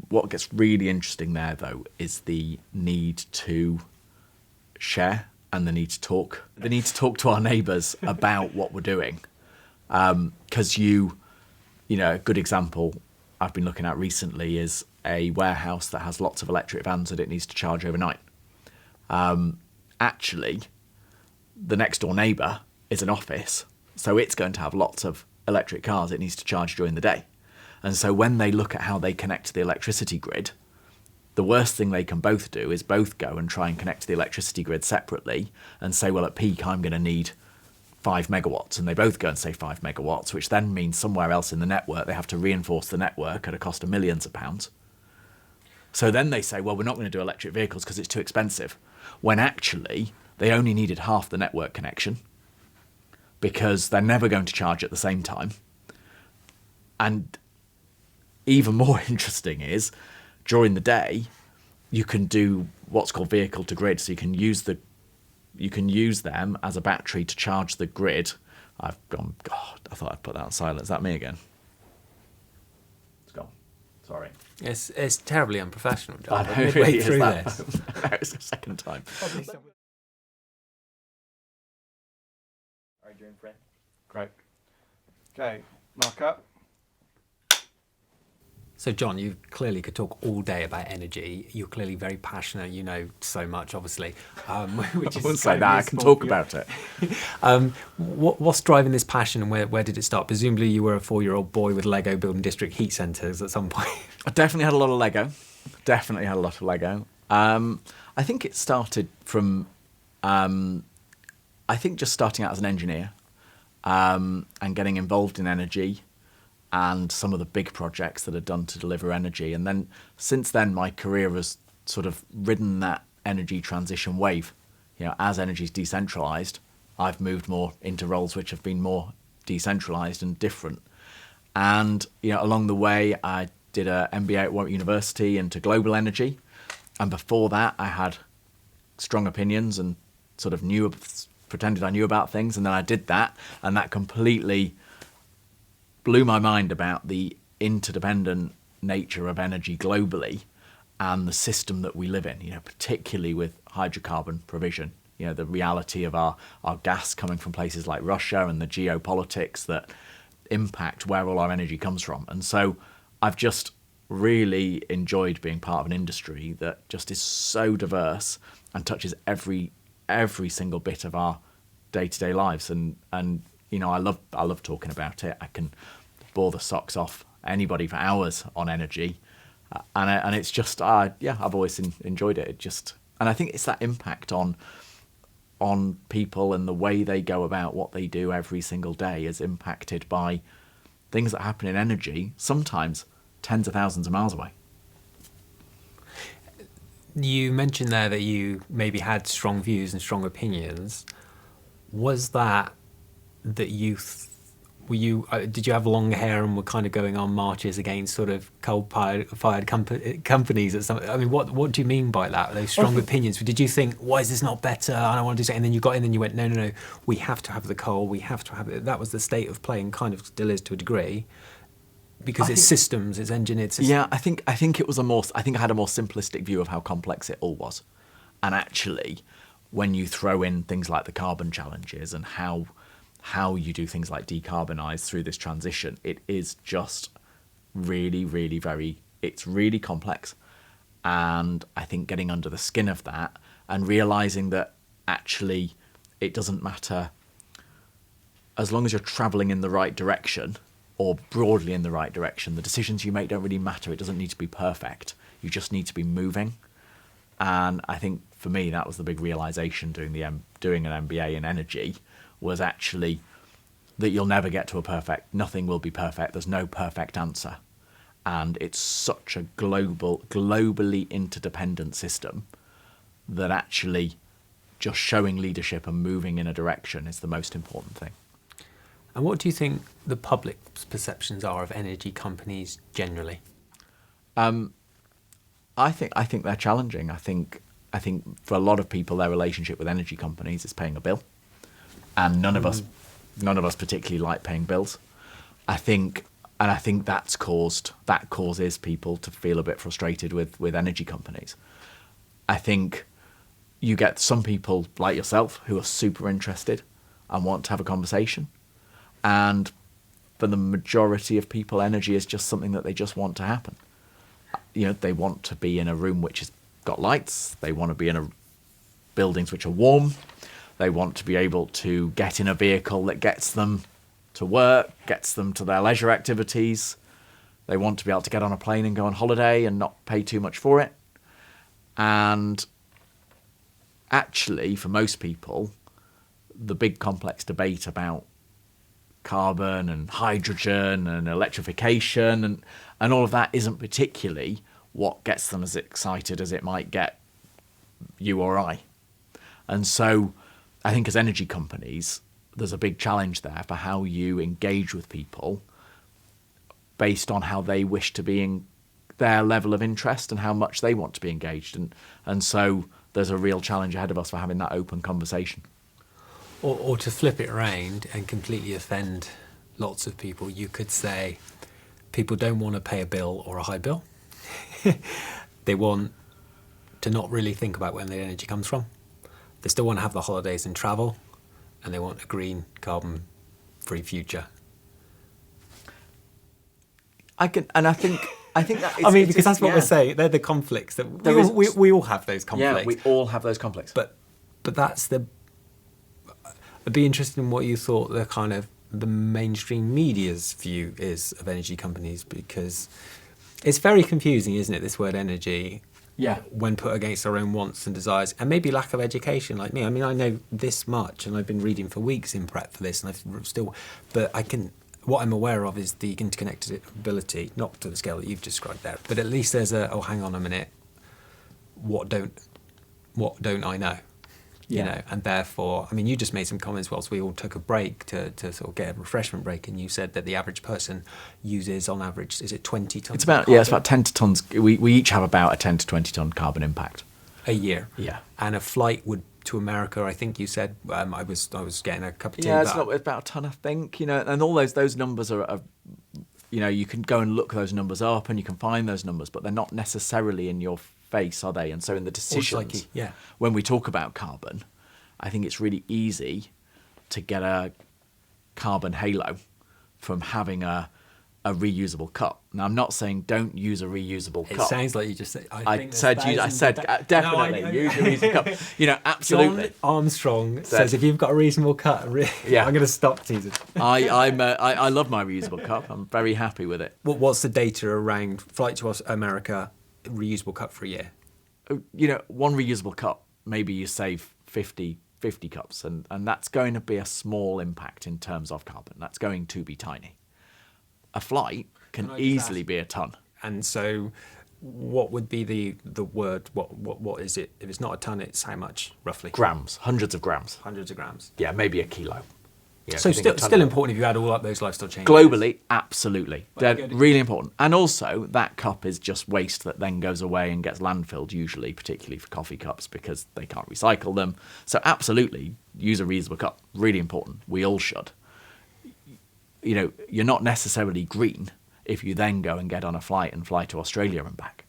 What gets really interesting there, though, is the need to share and the need to talk. The need to talk to our neighbours about what we're doing. Because a good example I've been looking at recently is a warehouse that has lots of electric vans that it needs to charge overnight. Actually, the next door neighbour is an office, so it's going to have lots of electric cars it needs to charge during the day. And so when they look at how they connect to the electricity grid, the worst thing they can both do is both go and try and connect to the electricity grid separately and say, well, at peak, I'm going to need 5 megawatts. And they both go and say 5 megawatts, which then means somewhere else in the network, they have to reinforce the network at a cost of millions of pounds. So then they say, well, we're not going to do electric vehicles because it's too expensive. When actually, they only needed half the network connection because they're never going to charge at the same time. And even more interesting is, during the day, you can do what's called vehicle to grid. So you can use them as a battery to charge the grid. I've gone, God, I thought I'd put that on silent. Is that me again? Sorry. It's terribly unprofessional, John. I know, But it midway really is through that. this. It's the second time. Are you in frame? Great. Okay, mark up. So, John, you clearly could talk all day about energy. You're clearly very passionate. You know so much, obviously. Which I is wouldn't say kind that. of I can useful talk for you. about it. What's driving this passion, and where did it start? Presumably, you were a 4-year-old boy with Lego building district heat centres at some point. I definitely had a lot of Lego. Definitely had a lot of Lego. I think it started from, I think just starting out as an engineer and getting involved in energy and some of the big projects that are done to deliver energy. And then since then, my career has sort of ridden that energy transition wave. You know, as energy's decentralized, I've moved more into roles which have been more decentralized and different. And, you know, along the way, I did an MBA at Warwick University into global energy. And before that, I had strong opinions and sort of pretended I knew about things. And then I did that, and that completely blew my mind about the interdependent nature of energy globally and the system that we live in, you know, particularly with hydrocarbon provision. You know, the reality of our gas coming from places like Russia and the geopolitics that impact where all our energy comes from. And so I've just really enjoyed being part of an industry that just is so diverse and touches every single bit of our day-to-day lives. And you know, I love talking about it. I can bore the socks off anybody for hours on energy, and it's just yeah, I've always enjoyed it. And I think it's that impact on people and the way they go about what they do every single day is impacted by things that happen in energy, sometimes tens of thousands of miles away. You mentioned there that you maybe had strong views and strong opinions. Was that you did you have long hair and were kind of going on marches against sort of coal-fired companies at some? I mean, what do you mean by that? Those strong opinions? Did you think, why is this not better? I don't want to do something. And then you got in and you went, no, we have to have the coal. We have to have it. That was the state of play, and kind of still is to a degree, because it's systems, it's engineered systems. Yeah, I think it was I think I had a more simplistic view of how complex it all was, and actually, when you throw in things like the carbon challenges and how you do things like decarbonise through this transition, it is just really, really it's really complex. And I think getting under the skin of that and realising that actually it doesn't matter as long as you're travelling in the right direction or broadly in the right direction, the decisions you make don't really matter. It doesn't need to be perfect. You just need to be moving. And I think for me, that was the big realisation doing an MBA in energy, was actually that you'll never get to nothing will be perfect. There's no perfect answer. And it's such a globally interdependent system that actually just showing leadership and moving in a direction is the most important thing. And what do you think the public's perceptions are of energy companies generally? I think they're challenging. I think for a lot of people, their relationship with energy companies is paying a bill, and none of us particularly like paying bills. I think that causes people to feel a bit frustrated with energy companies. I think you get some people like yourself who are super interested and want to have a conversation, and for the majority of people, energy is just something that they just want to happen. You know, they want to be in a room which has got lights. They want to be in buildings which are warm. They want to be able to get in a vehicle that gets them to work, gets them to their leisure activities. They want to be able to get on a plane and go on holiday and not pay too much for it. And actually, for most people, the big complex debate about carbon and hydrogen and electrification and all of that isn't particularly what gets them as excited as it might get you or I. And so I think as energy companies, there's a big challenge there for how you engage with people based on how they wish to be in their level of interest and how much they want to be engaged. And so there's a real challenge ahead of us for having that open conversation. Or to flip it around and completely offend lots of people, you could say people don't want to pay a bill or a high bill. They want to not really think about where the energy comes from. They still want to have the holidays and travel, and they want a green, carbon-free future. I think that. I mean, because that's what we're saying. They're the conflicts that we all have those conflicts. Yeah, we all have those conflicts. But that's the. I'd be interested in what you thought the kind of the mainstream media's view is of energy companies, because it's very confusing, isn't it? This word energy. Yeah. When put against our own wants and desires, and maybe lack of education, like me. I mean, I know this much, and I've been reading for weeks in prep for this, and I've still. But what I'm aware of is the interconnected ability, not to the scale that you've described there, but at least there's hang on a minute, what don't I know? Yeah. You know, and therefore, I mean, you just made some comments whilst we all took a break to sort of get a refreshment break, and you said that the average person uses, on average, is it 20 tons? It's about 10 tons. We each have about a 10 to 20 ton carbon impact a year. Yeah. And a flight to America, I think you said, I was getting a cup of tea. Yeah, it's about a ton, I think. You know, and all those numbers are, you know, you can go and look those numbers up, and you can find those numbers, but they're not necessarily in your face, are they? And so in the decisions, when we talk about carbon, I think it's really easy to get a carbon halo from having a reusable cup. Now, I'm not saying don't use a reusable cup. It sounds like you just said. I said definitely use a reusable cup. You know, absolutely. John Armstrong says if you've got a reasonable cup, I'm going to stop teasing. I love my reusable cup. I'm very happy with it. What's the data around flight to America, reusable cup for a year? You know, one reusable cup, maybe you save 50 cups, and that's going to be a small impact in terms of carbon. That's going to be tiny. A flight can easily be a ton. And so what would be the word, what is it? If it's not a ton, it's how much, roughly? Grams, hundreds of grams. Hundreds of grams. Yeah, maybe a kilo. Yeah, so still important if you add all up those lifestyle changes. Globally, absolutely. They're really important. And also, that cup is just waste that then goes away and gets landfilled, usually, particularly for coffee cups, because they can't recycle them. So absolutely, use a reusable cup. Really important. We all should. You know, you're not necessarily green if you then go and get on a flight and fly to Australia and back,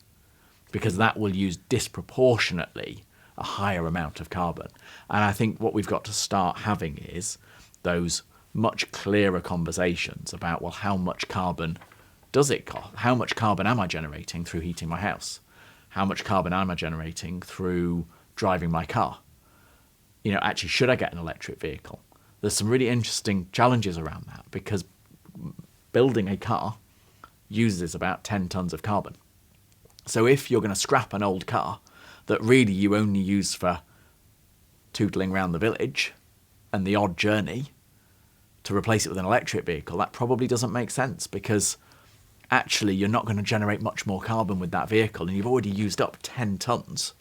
because that will use disproportionately a higher amount of carbon. And I think what we've got to start having is those much clearer conversations about, well, how much carbon does it cost? How much carbon am I generating through heating my house? How much carbon am I generating through driving my car? You know, actually, should I get an electric vehicle? There's some really interesting challenges around that, because building a car uses about 10 tons of carbon. So if you're going to scrap an old car that really you only use for tootling around the village and the odd journey, to replace it with an electric vehicle, that probably doesn't make sense, because actually you're not going to generate much more carbon with that vehicle, and you've already used up 10 tons,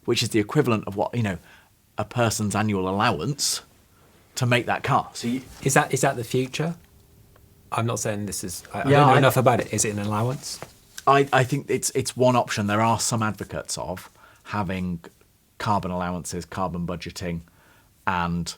which is the equivalent of what, you know, a person's annual allowance to make that car. So is that the future? I'm not saying this is. I don't know enough about it. Is it an allowance? I think it's one option. There are some advocates of having carbon allowances, carbon budgeting, and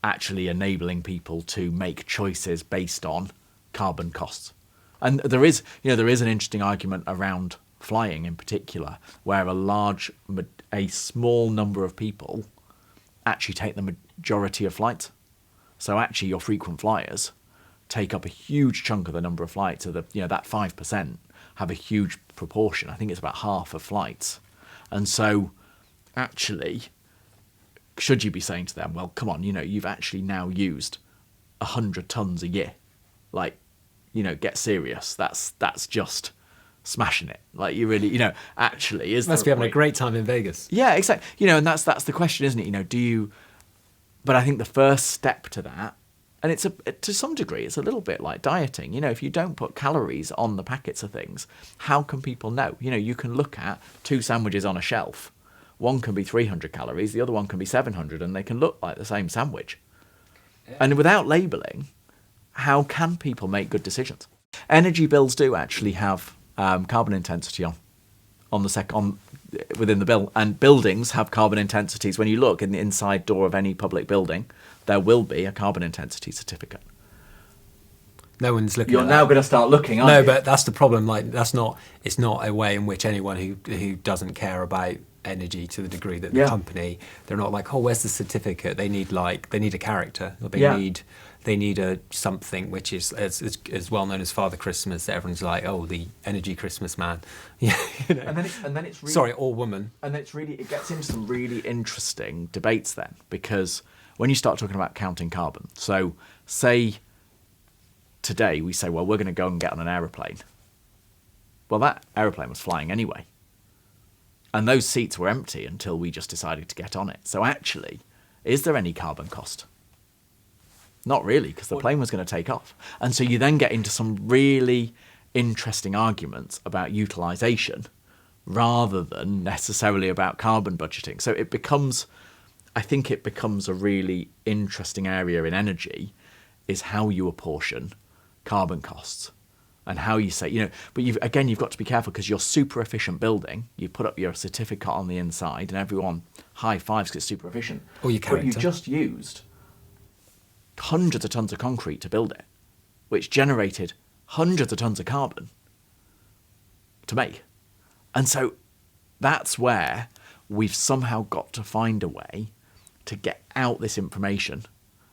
actually enabling people to make choices based on carbon costs. And there is an interesting argument around flying in particular, where a small number of people actually take the majority of flights. So actually your frequent flyers take up a huge chunk of the number of flights. So that 5% have a huge proportion. I think it's about half of flights. And so actually, should you be saying to them, well, come on, you know, you've actually now used 100 tons a year. Like, you know, get serious. That's just smashing it. Like, you really, you know, actually is. Must be having a great time in Vegas. Yeah, exactly. You know, and that's the question, isn't it? You know, but I think the first step to that, and to some degree, it's a little bit like dieting. You know, if you don't put calories on the packets of things, how can people know? You know, you can look at 2 sandwiches on a shelf. One can be 300 calories, the other one can be 700, and they can look like the same sandwich. Yeah. And without labelling, how can people make good decisions? Energy bills do actually have carbon intensity within the bill, and buildings have carbon intensities. When you look in the inside door of any public building, there will be a carbon intensity certificate. No one's looking. You're at now that. going to start looking, aren't No, you? but that's the problem. Like, it's not a way in which anyone who doesn't care about energy to the degree that the Yeah. company, they're not like, oh, where's the certificate? They need a character, or Yeah. they need a something which is as well known as Father Christmas. That everyone's like, oh, the energy Christmas man. Yeah, you know. And then it's really, Sorry, or woman. And it gets into some really interesting debates then, because when you start talking about counting carbon, so say today we say, well, we're going to go and get on an aeroplane. Well, that aeroplane was flying anyway. And those seats were empty until we just decided to get on it. So actually, is there any carbon cost? Not really, because the plane was going to take off. And so you then get into some really interesting arguments about utilisation rather than necessarily about carbon budgeting. So I think it becomes a really interesting area in energy, is how you apportion carbon costs and how you say, but you've got to be careful, because your super efficient building, you put up your certificate on the inside and everyone high fives because it's super efficient. Or your But you character. just used hundreds of tons of concrete to build it, which generated hundreds of tons of carbon to make. And so that's where we've somehow got to find a way to get out this information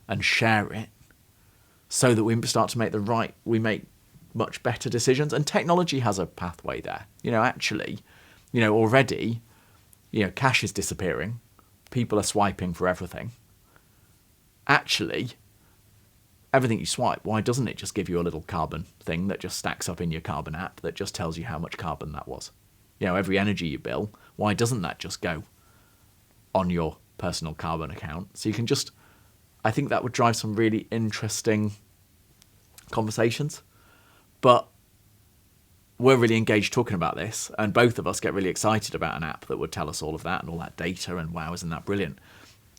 and share it, so that we start to make much better decisions. And technology has a pathway there. Already, cash is disappearing. People are swiping for everything. Actually, everything you swipe, why doesn't it just give you a little carbon thing that just stacks up in your carbon app that just tells you how much carbon that was? Every energy you bill, why doesn't that just go on your personal carbon account? So you can I think that would drive some really interesting conversations. But we're really engaged talking about this, and both of us get really excited about an app that would tell us all of that and all that data, and wow, isn't that brilliant?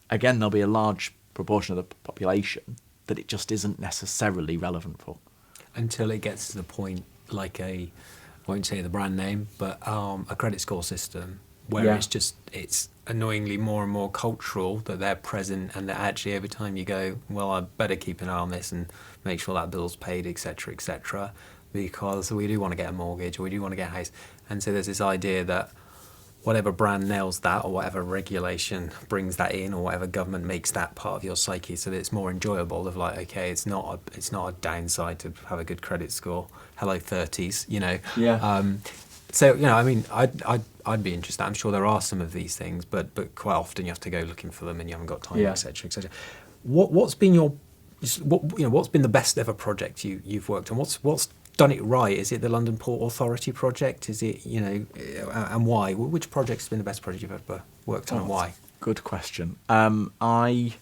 Again, there'll be a large proportion of the population that it just isn't necessarily relevant for. Until it gets to the point, like I won't say the brand name, but a credit score system where Yeah. it's annoyingly more and more cultural that they're present, and that actually over time you go, well, I better keep an eye on this and make sure that bill's paid, etc., because we do want to get a mortgage, or we do want to get a house. And so there's this idea that whatever brand nails that, or whatever regulation brings that in, or whatever government makes that part of your psyche, so that it's more enjoyable. Of like, okay, it's not a downside to have a good credit score. Hello, 30s, Yeah. So I mean, I'd be interested. I'm sure there are some of these things, but quite often you have to go looking for them, and you haven't got time, Yeah. etc. What's been what's been the best ever project you've worked on? What's done it right? Is it the London Port Authority project? Is it and why? Which project's been the best project you've ever worked on, and why? Good question. I've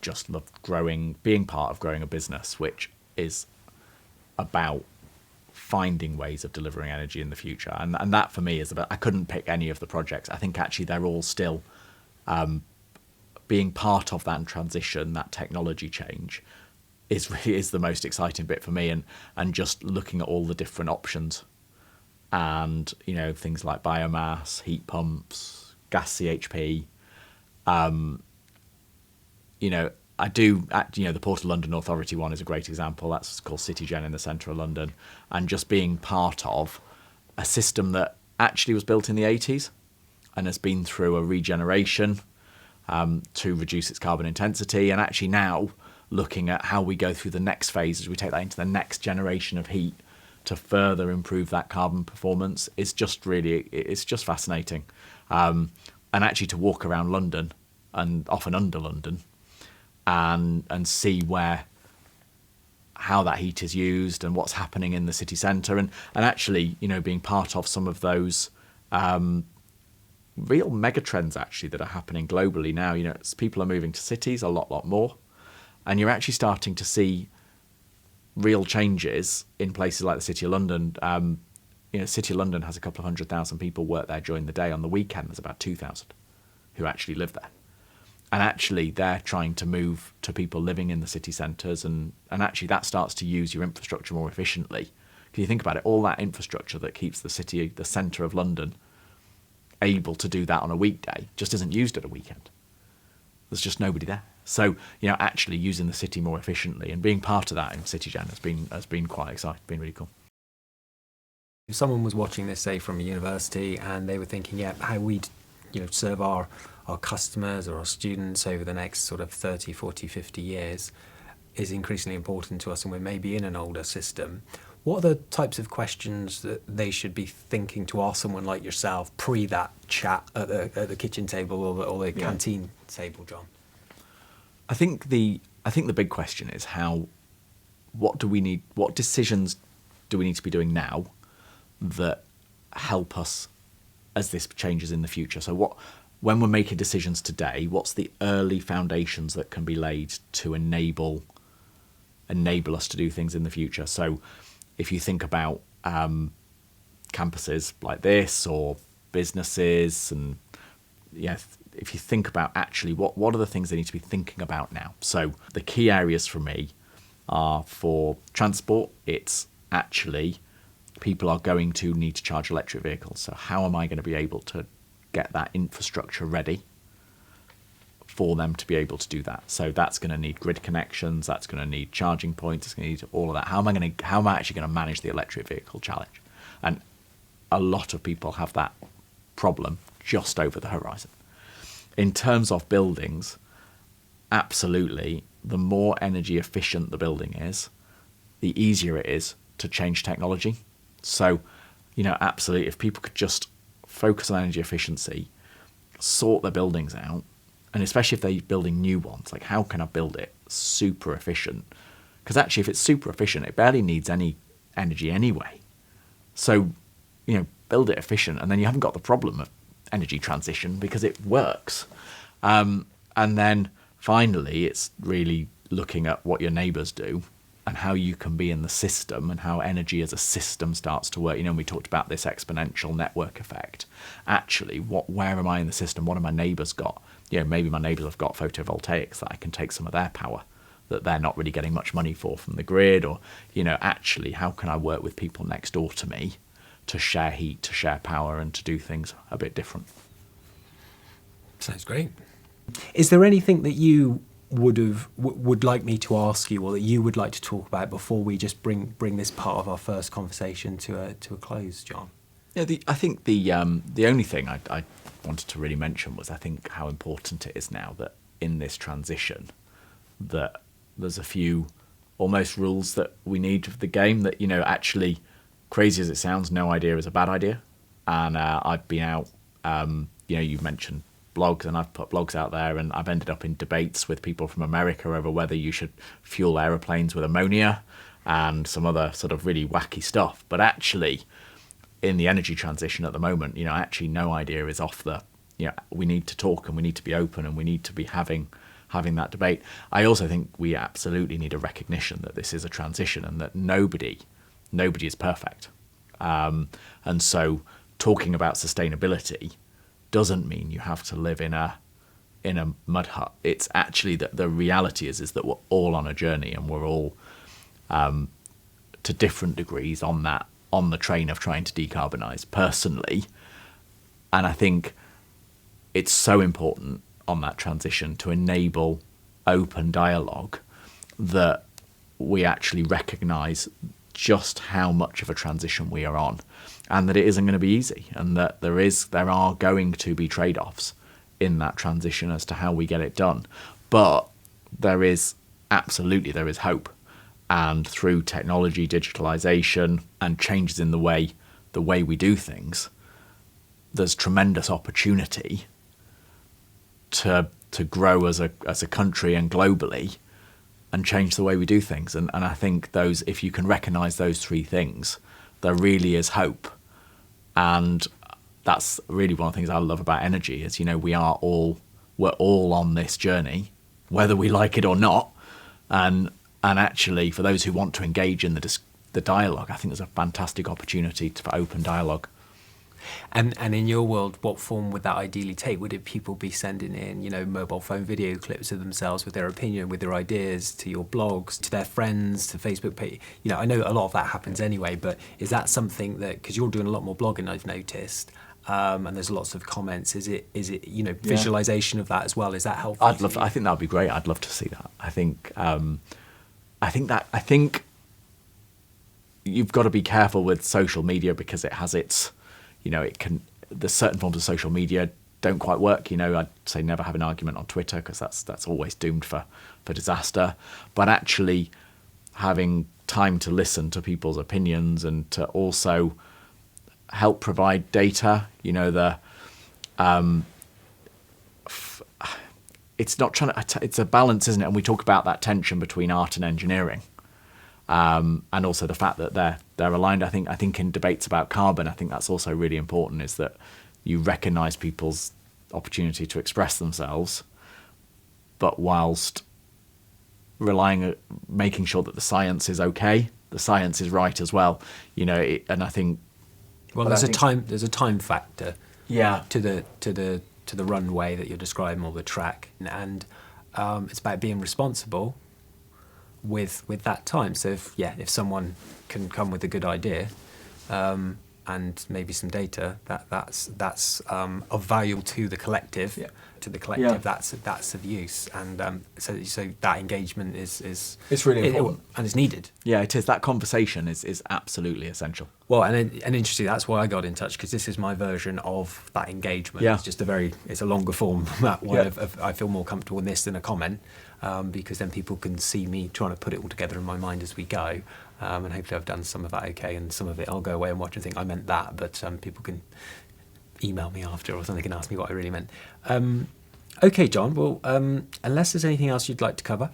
just loved being part of growing a business, which is about finding ways of delivering energy in the future. And that for me is about, I couldn't pick any of the projects. I think actually they're all still being part of that transition, that technology change is the most exciting bit for me, and just looking at all the different options, and things like biomass, heat pumps, gas CHP. I do, the Port of London Authority one is a great example. That's called CityGen in the centre of London, and just being part of a system that actually was built in the 80s and has been through a regeneration to reduce its carbon intensity, and actually now looking at how we go through the next phase as we take that into the next generation of heat to further improve that carbon performance is just it's just fascinating. And actually to walk around London, and often under London, and see how that heat is used and what's happening in the city centre, and actually being part of some of those real megatrends actually that are happening globally now. People are moving to cities a lot more, and you're actually starting to see real changes in places like the City of London. City of London has a couple of 100,000 people work there during the day. On the weekend, there's about 2,000 who actually live there. And actually, they're trying to move to people living in the city centres, and actually that starts to use your infrastructure more efficiently. If you think about it, all that infrastructure that keeps the city, the centre of London, able to do that on a weekday just isn't used at a weekend. There's just nobody there. So, actually using the city more efficiently and being part of that in CityGen has been quite exciting, been really cool. If someone was watching this, say, from a university, and they were thinking, how we'd serve our customers or our students over the next sort of 30, 40, 50 years is increasingly important to us, and we're maybe in an older system, what are the types of questions that they should be thinking to ask someone like yourself pre that chat at the kitchen table or the canteen table, John? I think the big question is what decisions do we need to be doing now that help us as this changes in the future? So when we're making decisions today, what's the early foundations that can be laid to enable us to do things in the future? So if you think about campuses like this or businesses, and if you think about actually what are the things they need to be thinking about now? So the key areas for me are for transport. It's actually people are going to need to charge electric vehicles. So how am I going to be able to get that infrastructure ready for them to be able to do that? So that's going to need grid connections. That's going to need charging points. It's going to need all of that. How am I actually going to manage the electric vehicle challenge? And a lot of people have that problem just over the horizon. In terms of buildings, absolutely, the more energy efficient the building is, the easier it is to change technology. So, absolutely, if people could just focus on energy efficiency, sort their buildings out, and especially if they're building new ones, like how can I build it super efficient? Because actually, if it's super efficient, it barely needs any energy anyway. So, build it efficient, and then you haven't got the problem of energy transition because it works. And then finally, it's really looking at what your neighbours do and how you can be in the system and how energy as a system starts to work. We talked about this exponential network effect. Actually, where am I in the system? What have my neighbours got? Maybe my neighbours have got photovoltaics that I can take some of their power that they're not really getting much money for from the grid, or, actually, how can I work with people next door to me to share heat, to share power, and to do things a bit different? Sounds great. Is there anything that you would like me to ask you, or that you would like to talk about before we just bring this part of our first conversation to a close, John? Yeah, I think the only thing I wanted to really mention was I think how important it is now that in this transition that there's a few almost rules that we need of the game that, actually, crazy as it sounds, no idea is a bad idea. And I've been out, you've mentioned blogs, and I've put blogs out there, and I've ended up in debates with people from America over whether you should fuel aeroplanes with ammonia and some other sort of really wacky stuff. But actually, in the energy transition at the moment, actually no idea is off the, we need to talk and we need to be open and we need to be having that debate. I also think we absolutely need a recognition that this is a transition and that nobody is perfect. And so talking about sustainability doesn't mean you have to live in a mud hut. It's actually that the reality is that we're all on a journey, and we're all to different degrees on the train of trying to decarbonize personally. And I think it's so important on that transition to enable open dialogue that we actually recognize just how much of a transition we are on, and that it isn't going to be easy, and that there are going to be trade-offs in that transition as to how we get it done. But there is hope, and through technology, digitalization, and changes in the way we do things, there's tremendous opportunity to grow as a country and globally, and change the way we do things. And I think if you can recognise those three things, there really is hope. And that's really one of the things I love about energy is, we're all on this journey, whether we like it or not. And actually, for those who want to engage in the dialogue, I think there's a fantastic opportunity for open dialogue. And in your world, what form would that ideally take? Would it people be sending in, mobile phone video clips of themselves with their opinion, with their ideas to your blogs, to their friends, to Facebook page? I know a lot of that happens anyway, but is that something that, because you're doing a lot more blogging, I've noticed, and there's lots of comments. Is it visualization of that as well? Is that helpful? I think that would be great. I'd love to see that. I think you've got to be careful with social media because it has its, there's certain forms of social media don't quite work. I'd say never have an argument on Twitter because that's always doomed for disaster. But actually having time to listen to people's opinions and to also help provide data, it's not trying to, it's a balance, isn't it? And we talk about that tension between art and engineering. And also the fact that they're aligned. I think in debates about carbon, I think that's also really important, is that you recognise people's opportunity to express themselves, but whilst making sure that the science is okay, the science is right as well. And I think. Well, there's a time factor. Yeah. To the runway that you're describing, or the track, and it's about being responsible with that time. So if someone can come with a good idea and maybe some data, that's of value to the collective. Yeah. To the collective, Yeah. that's of use, and so that engagement is it's really important, and it's needed. Yeah, it is. That conversation is absolutely essential. Well, and interesting. That's why I got in touch, because this is my version of that engagement. Yeah. It's just it's a longer form. That way, Yeah. I feel more comfortable in this than a comment, because then people can see me trying to put it all together in my mind as we go, and hopefully I've done some of that okay, and some of it I'll go away and watch and think I meant that, but people can email me after or something and ask me what I really meant. Okay, John, well, unless there's anything else you'd like to cover,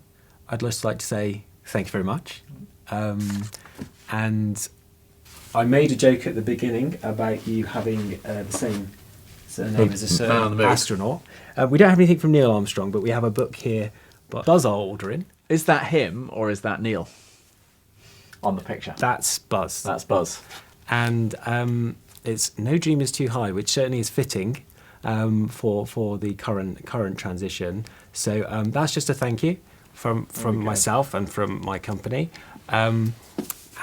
I'd just like to say thank you very much. And I made a joke at the beginning about you having the same surname as a certain astronaut. We don't have anything from Neil Armstrong, but we have a book here by Buzz Aldrin. is that him or is that Neil on the picture? That's Buzz. That's Buzz. And it's No Dream is Too High, which certainly is fitting for the current transition. So that's just a thank you from myself and from my company.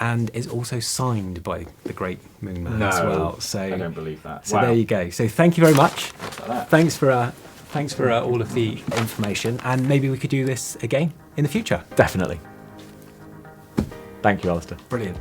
And it's also signed by the great Moon Man as well. So I don't believe that. So Wow. there you go. So thank you very much. Like that. Thanks for all of the information, and maybe we could do this again in the future. Definitely. Thank you, Alastair. Brilliant.